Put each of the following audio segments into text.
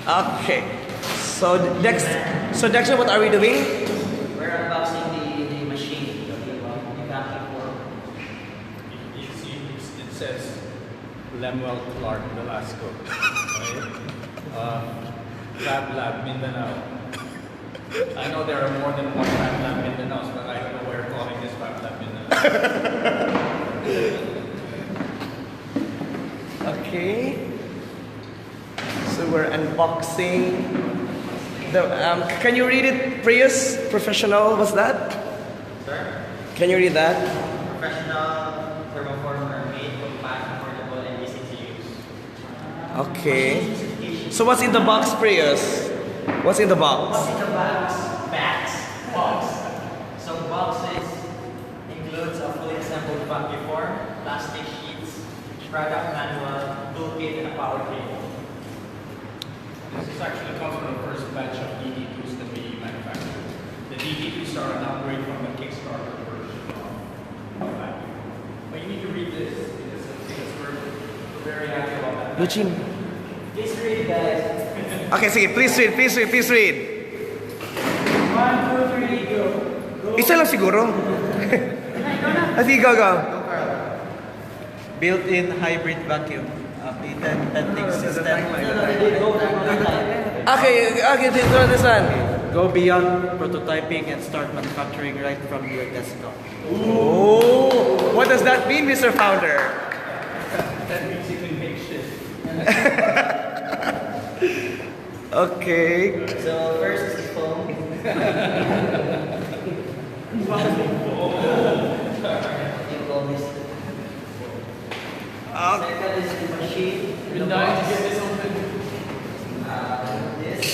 Okay. So next, what are we doing? We're unboxing the machine, the Vaquform. You see, it says Lemuel Clark Velasco. Right? FAB LAB Mindanao. I know there are more than one FAB LAB Mindanao, but I don't know why you're calling this FAB LAB Mindanao. Okay. So we're unboxing the. Can you read it, Prius? Professional. What's that? Sir? Can you read that? Professional thermoformer made, compact, affordable, and easy to use. Okay. So what's in the box, Prius? What's in the box? What's in the box? Box. So boxes includes a fully assembled Vaquform, plastic sheets, product manual, toolkit, and a power cable. This is actually comes from the first batch of DT2s that we manufactured. The DT2s are an upgrade from the Kickstarter version of Vacuum. But you need to read this because we're very happy about that. Eugene. Please read, guys. Okay, sige, please read. 1, 2, 3, go. Isa lang siguro. Sige, go. Built-in hybrid vacuum, updated venting system. Okay, this one. Go beyond prototyping and start manufacturing right from your desktop. Oh, what does that mean, Mr. Founder? That means you can make shit. Okay. So first is the foam. Second is the machine. We're dying to get this open. This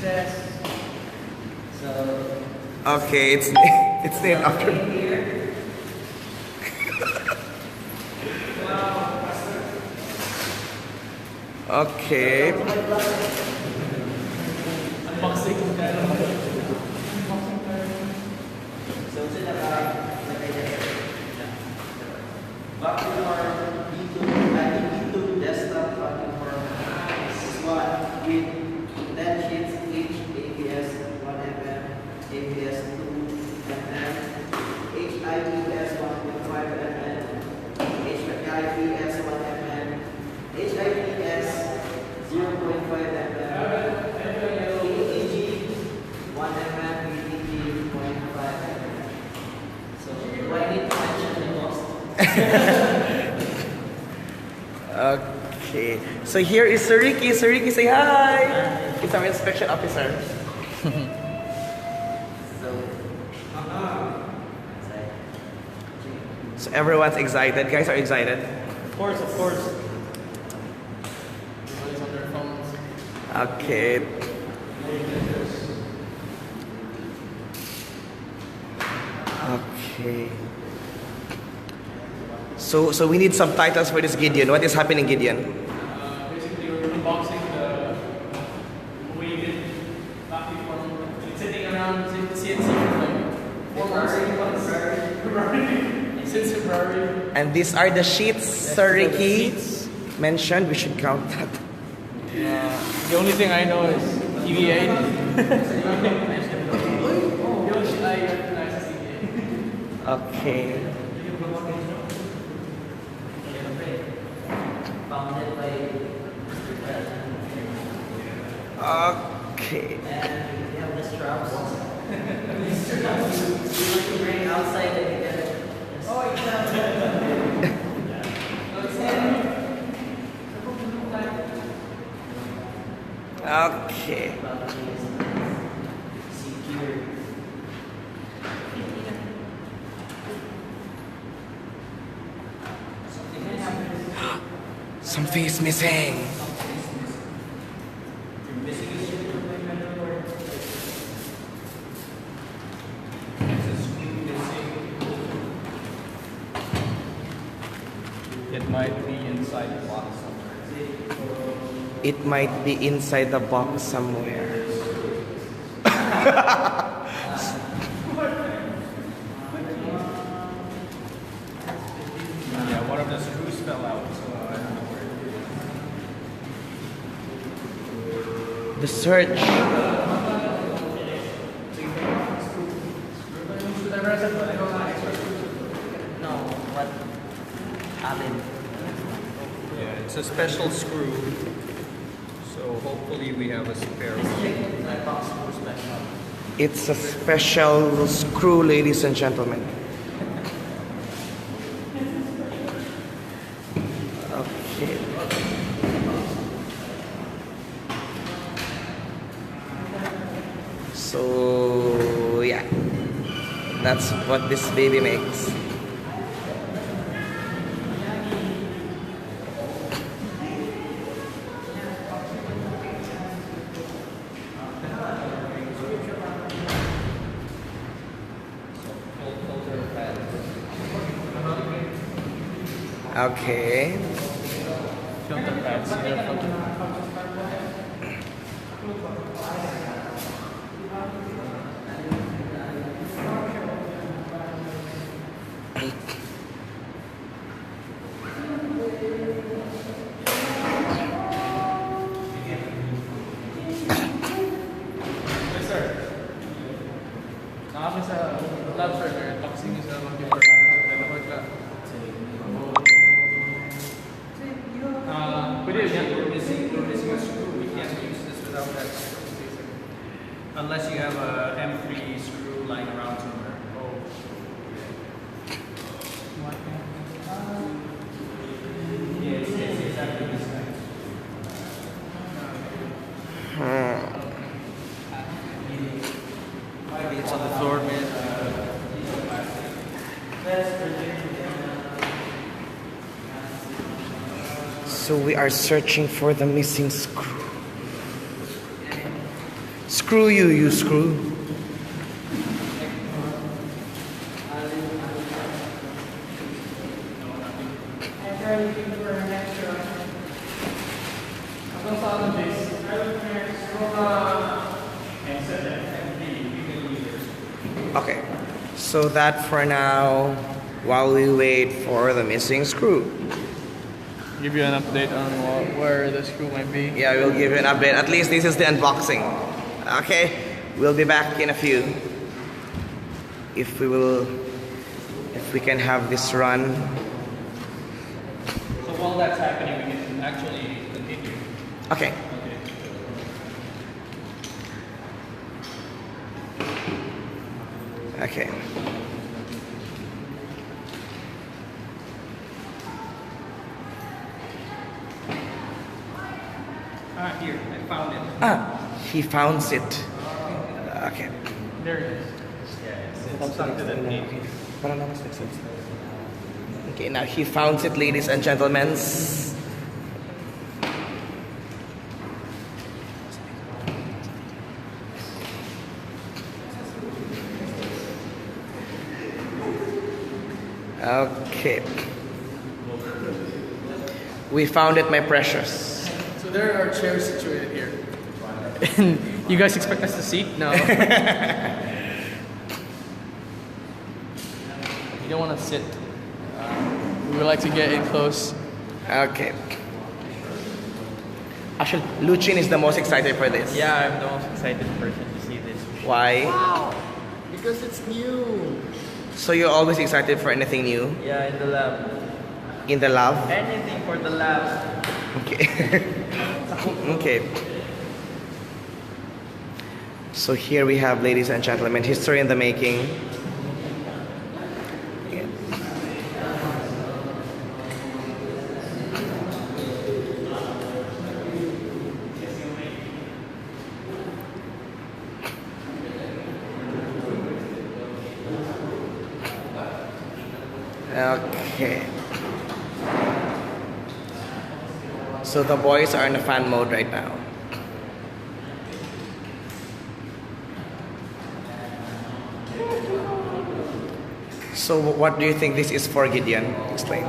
says. So. Okay, it's named after. Here. Okay. Unboxing. So it's in the Vaquform DT2 desktop Vaquform is one with 10 sheets each, ABS 1 mm, ABS 2 mm, HIPS 1.5 mm, HIPS 1 mm, HIPS 0.5 mm, AEG 1 mm, VDG 0.5 mm. So do I need to mention the cost? Okay. So here is Sir Ricky. Sir Ricky, say hi. He's our inspection officer. So everyone's excited. Guys are excited. Of course. Everybody's on their phones. Okay. Okay. So we need subtitles for this, Gideon. What is happening, Gideon? Basically, we're unboxing the weighted Vaquform. It's sitting around CNC for like 4 months. Since February. And these are the sheets Sir Ricky mentioned. We should count that. The only thing I know is EVA. Okay. Founded by Mr. Tan. Okay. And we have the straps. You want to bring outside and you get it. Oh, exactly. Okay. Secure. Something is missing. It might be inside the box somewhere. It might be inside the box somewhere. Yeah, one of the screws fell out, so I don't know where The search. No, what? Alin. Yeah, it's a special screw. So hopefully we have a spare one. It's a special screw, ladies and gentlemen. Okay. So yeah, that's what this baby makes. Okay. Filter pads. Nakapin sa lab sir, unboxing is na mag-paper dalawa ka. Pwede yan, we're missing a screw. We can't use this without that screw. Unless you have a M3 screw lying around somewhere. Oh. Yes, exactly this kind. Maybe it's on the floor, man. So we are searching for the missing screw. Screw you, you screw. Okay, so that for now, while we wait for the missing screw. Give you an update on where the screw might be. Yeah, we'll give you an update. At least this is the unboxing. Okay, we'll be back in a few. If we can have this run. So while that's happening, we can actually continue. Okay. Okay. Here, I found it. He founds it. Okay. There it is. It's stuck to the tape. Okay, now he founds it, ladies and gentlemen. Okay. We found it, my precious. So there are chairs situated here. And you guys expect us to sit? No. You don't want to sit. We would like to get in close. Okay. Actually, Luchin is the most excited for this. Yeah, I'm the most excited person to see this. Why? Wow! Because it's new. So you're always excited for anything new Yeah, in the lab. in the lab? Anything for the lab. Okay. Okay. So here we have, ladies and gentlemen, history in the making. Okay. So the boys are in a fan mode right now. So what do you think this is for, Gideon? Explain.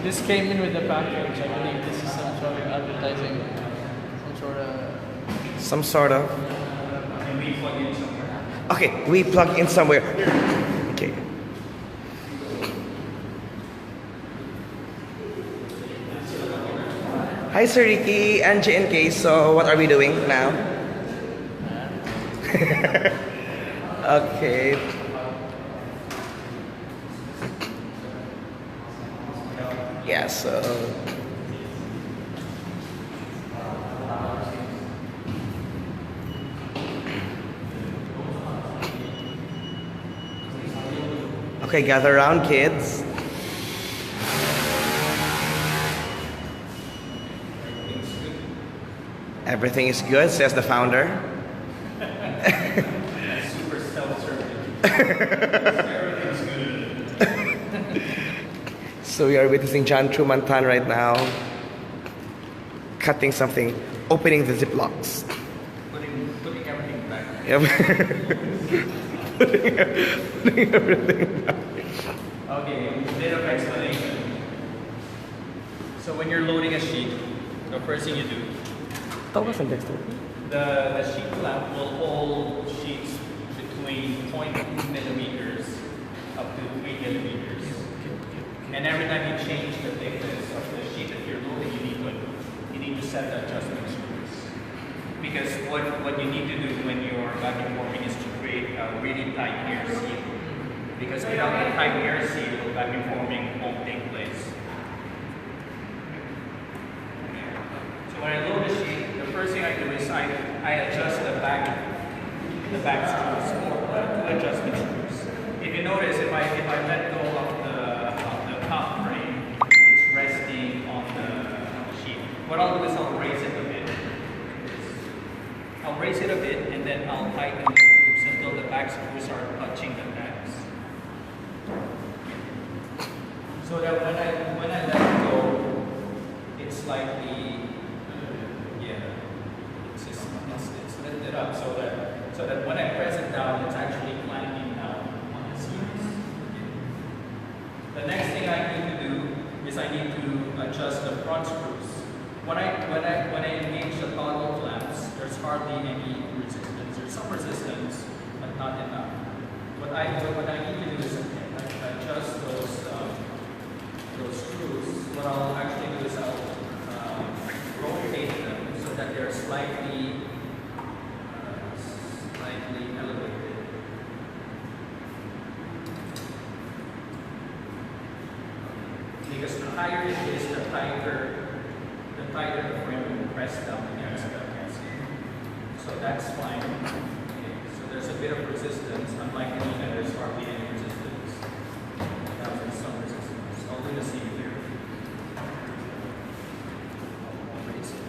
This came in with the package. I believe this is some sort of advertising. Some sort of... Okay, we plug in somewhere. Okay. Hi, Sir Ricky and JNK. So, what are we doing now? Okay. Yeah, so. Okay, gather around, kids. Everything is good, says the founder. Super self-serving. So we are witnessing John Truman Tan right now, cutting something, opening the ziplocs. Putting everything back. Yep. putting everything back. Okay, a bit of explanation. So when you're loading a sheet, the first thing you do, the sheet clamp will hold sheets between 0.2 millimeters up to 3 millimeters. And every time you change the thickness of the sheet that you're loading, you need to set the adjustment screws. Because what you need to do when you're vacuum forming is to create a really tight air seal. Because without a tight air seal, vacuum forming won't take place. So when I load the sheet, the first thing I do is I adjust the back screws, or two adjustment screws. If you notice, if I let go of the top frame, it's resting on the sheet. What I'll do is I'll raise it a bit. I'll raise it a bit, and then I'll tighten the screws until the back screws are touching the tabs. So that when I let it go, it's slightly, it's lifted up so that when I press it down, it's actually clanking down on the seams. The next thing I need to do is I need to adjust the front screws. When I engage the toggle clamps, there's hardly any resistance. There's some resistance, but not enough. What I need to do is adjust those screws. What I'll actually do is I'll rotate them so that they're slightly elevated. Because the higher it is, the tighter the frame will press down against the casing. So that's fine. Okay. So there's a bit of resistance, unlike the knee, there's hardly any resistance. There's some resistance. I'll do the same here. I'll raise it.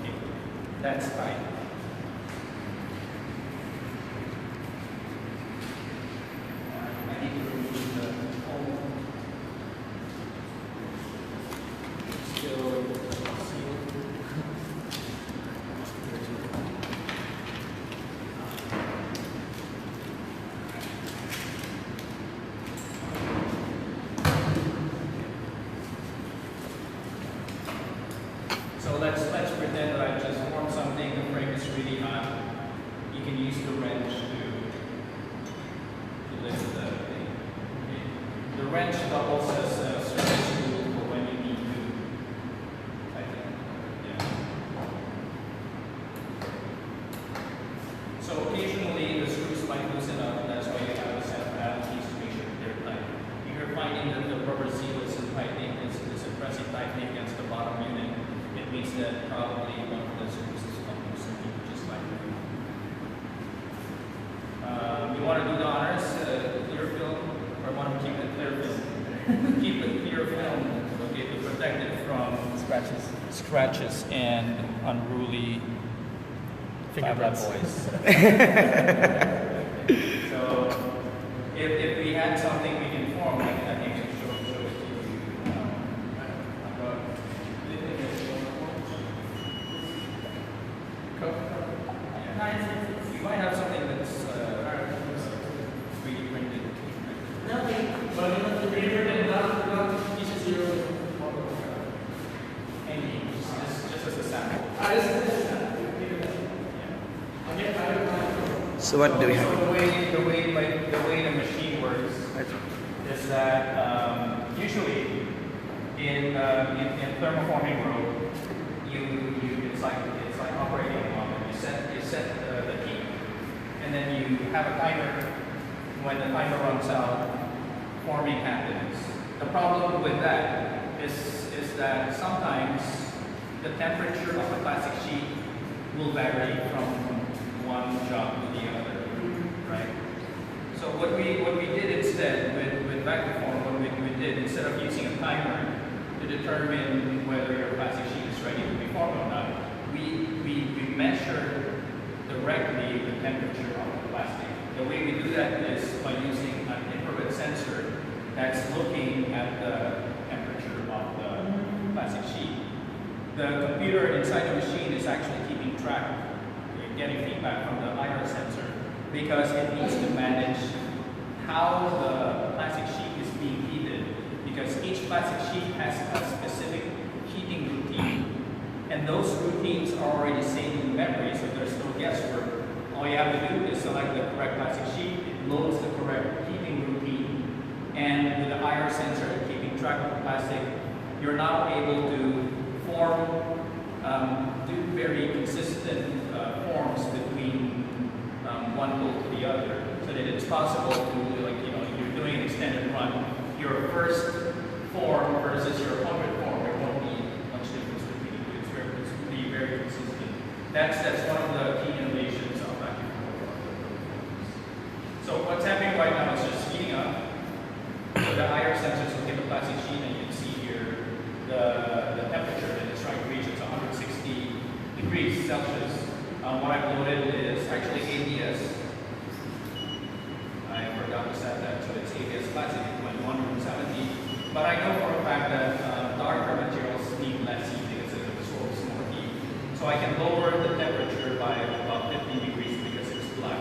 Okay, that's fine. I need to remove the whole. Still sealed. So let's pretend that I just formed something. The frame is really hot. You can use the wrench to lift the thing. Okay. The wrench doubles as a service tool for when you need to tighten. Yeah. So occasionally the screws might loosen up. That's why you have a set of Allen keys to make sure they're tight. If you're finding that the rubber seal isn't tightening, it's impressive tightening against the bottom unit. It means that probably one of the screws is loose and you just like it. You want to do the honors, clear film, or want to keep it clear film? Keep it clear film, okay, to protect it from scratches and unruly FAB LAB boys. So if we had something we can form, I think I should show it to you. You might have something that's 3D printed. Just as a sample. So what do we have? So the way the machine works is that usually in thermoforming world, it's like operating a model. You set the heat, and then you have a timer. When the timer runs out, forming happens. The problem with that is that sometimes the temperature of the plastic sheet will vary from one job to the other, right? So what we did instead with Vaquform, what we did instead of using a timer to determine whether your plastic sheet is ready to be formed or not, we measure directly the temperature of the plastic. The way we do that is by using an infrared sensor that's looking at the temperature of the plastic sheet. The computer inside the machine is actually keeping track, getting feedback from the IR sensor, because it needs to manage how the plastic sheet is being heated, because each plastic sheet has a specific heating routine, and those routines are already saved in memory, so there's no guesswork. All you have to do is select the correct plastic sheet, it loads the correct heating routine, and with the IR sensor keeping track of the plastic, you're now able to form, do very consistent forms between one pole to the other, so that it's possible to, like, you know, if you're doing an extended run, your first form versus your 100 form, there won't be much difference between the two. It's going to be very consistent. That's one of the key innovations of Vaquform. So what's happening right now is just heating up. So the IR sensors will get the plastic sheet, and you can see here the temperature that it's trying to reach. It's 160 degrees Celsius. What I've loaded is actually ABS. I forgot to set that, so it's ABS plastic. It went 170. But I know for a fact that darker materials need less heat because it absorbs more heat. So I can lower the temperature by about 15 degrees because it's black.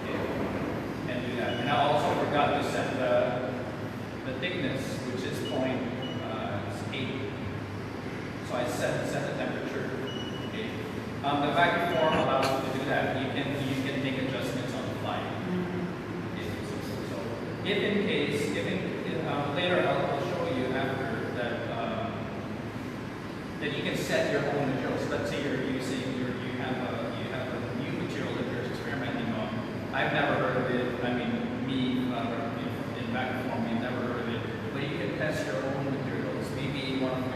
Okay, and do that. And I also forgot to set the thickness, which is 0.8. So I set the temperature. Okay. The Vaquform allows you to do that. You can make adjustments on the fly. Okay. So if in case, later I'll show you after that you can set your own materials. Let's say you have a new material that you're experimenting on. I've never heard of it. I mean, in Vaquform, you've never heard of it. But you can test your own materials. Maybe one of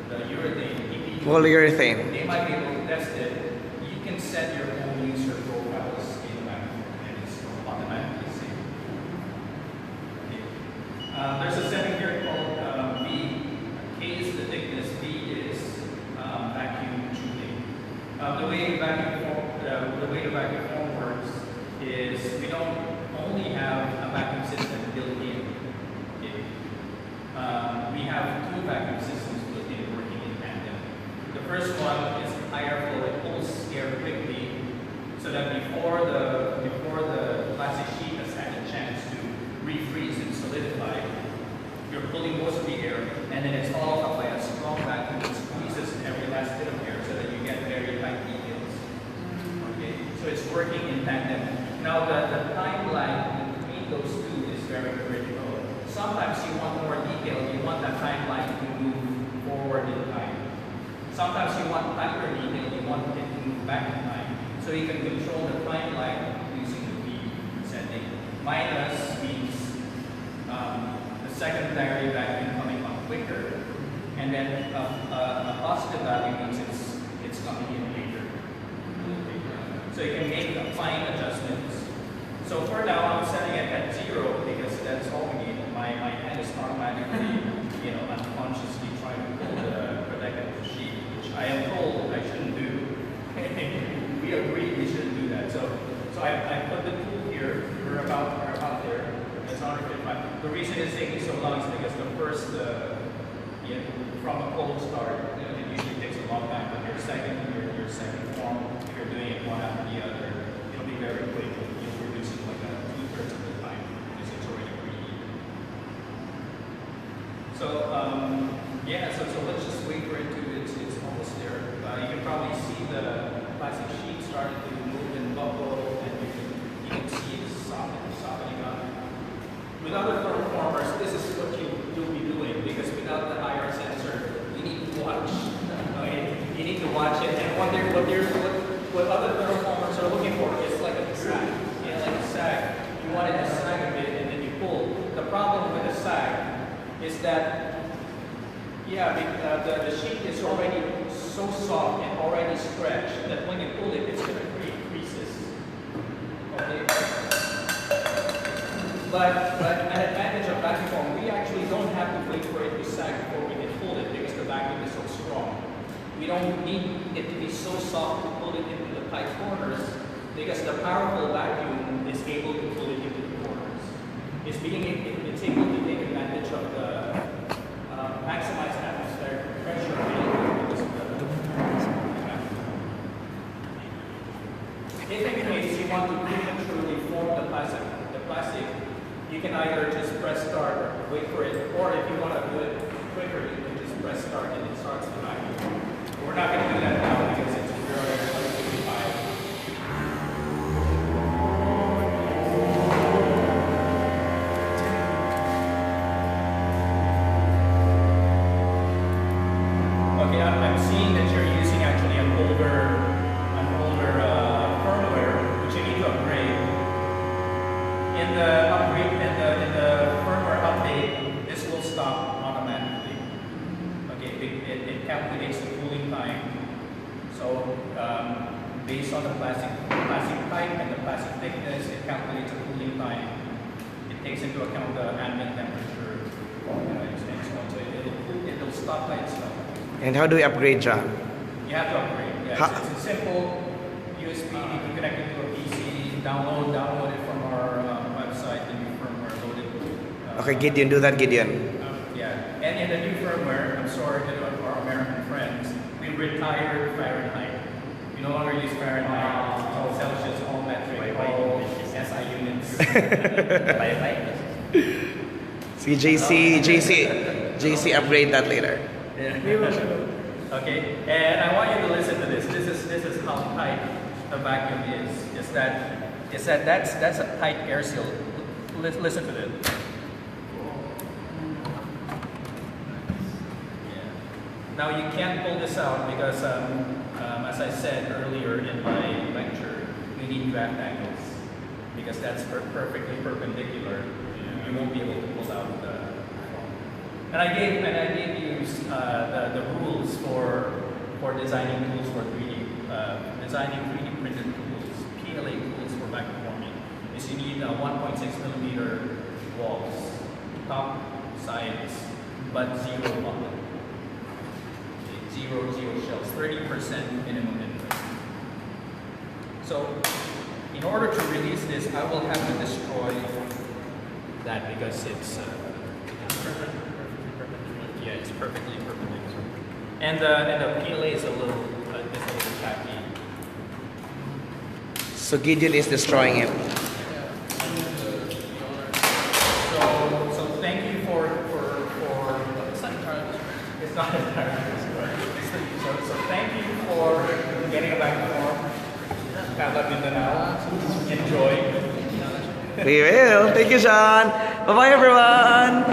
the urethane, PP. Polyurethane. They might be able to test it. You can set your own user profiles in Vaquform, and it's automatically saved. Okay. There's a setting here called V. K is the thickness. V is vacuum tubing. The way the Vaquform works is we don't only have a vacuum system built in. Okay. We have two vacuum systems built in working in tandem. The first one is higher flow. It pulls air quickly, so that before the plastic sheet has had a chance to refreeze and solidify, you're pulling most of the air, and then it's followed up by a strong vacuum that squeezes every last bit of air so that you get very tight details. Okay, so it's working in tandem. Now the time lag between those two is very critical. Sometimes you want more detail, you want that timeline to move forward in time. Sometimes you want tighter detail, you want it to move back in time. So you can control the timeline using the V setting. Minus means the secondary vacuum coming up quicker, and then a positive value means it's coming in later. So you can make fine adjustments. So for now, I'm setting it at 0 because that's all we need. My hand is automatically, unconsciously trying to pull the protective sheet, which I am told I shouldn't do. We agreed we shouldn't do that. So I put the tool here. We're about there. It's 155. The reason it's taking so long is because the first, from a cold start, it usually takes a long time. But your second form, if you're doing it one after the other, it'll be very quick. You'll produce it like 2/3 of the time because it's already preheated. So so let's just wait for it to. It's almost there. You can probably see the plastic sheet starting to move and bubble, and you can see it's softening up. With other thermoformers, this is what you'll be doing. without the higher sensor, you need to watch. Okay? You need to watch it, and what other thermoformers are looking for is like a sag. Yeah, like a sag. You want it to sag a bit, and then you pull. The problem with the sag is that, yeah, the sheet is already so soft and already stretched that when you pull it, it's going to create creases. Okay. But an advantage of vacuum, we actually don't have to wait for it to sag before we can pull it because the vacuum is so strong. We don't need it to be so soft to pull it into the tight corners because the powerful vacuum is able to pull it into the corners. It's able to take advantage of the maximized atmospheric pressure because of the if in case you want to prematurely form the plastic, you can either just press start or wait for it, or if you want to do it quicker, you can just press start and it starts the vacuum. We're not going to do that now because it's 0.55. Okay, I'm seeing that you're using actually an older firmware, which you need to upgrade. In the firmware update, this will stop automatically. Okay, it calculates the cooling time. So based on the plastic type and the plastic thickness, it calculates the cooling time. It takes into account the ambient temperature, and so on. So it'll stop by itself. And how do we upgrade, John? You have to upgrade. Yeah, it's a simple USB. You can connect it to a PC. Download it from our website. The new firmware loaded. Okay, Gideon, do that, Gideon. Yeah, and in the new firmware, I'm sorry to our American friends, we retired Fahrenheit. We no longer use Fahrenheit. It's all Celsius, all metric, all SI units. See, JC, upgrade that later. Okay, and I want you to listen to this. This is how tight the vacuum is. That's a tight air seal. Listen to this. Yeah. Now you can't pull this out because, as I said earlier in my lecture, we need draft angles because that's perfectly perpendicular. You won't be able to pull out the. And I gave you the rules for designing tools for 3D designing 3D printed tools, PLA tools for vacuum. Is you need 1.6 millimeter walls, top, sides, but zero bottom. Zero shells, 30% minimum interest. So, in order to release this, I will have to destroy that because it's yeah, it's perfectly perpendicular. And the PLA is a little tacky. So Gideon is destroying it. So thank you for it's not entirely. It's not entirely. So thank you for getting a Vaquform. FAB LAB Mindanao. Enjoy. We will. Thank you, John. Bye-bye, everyone.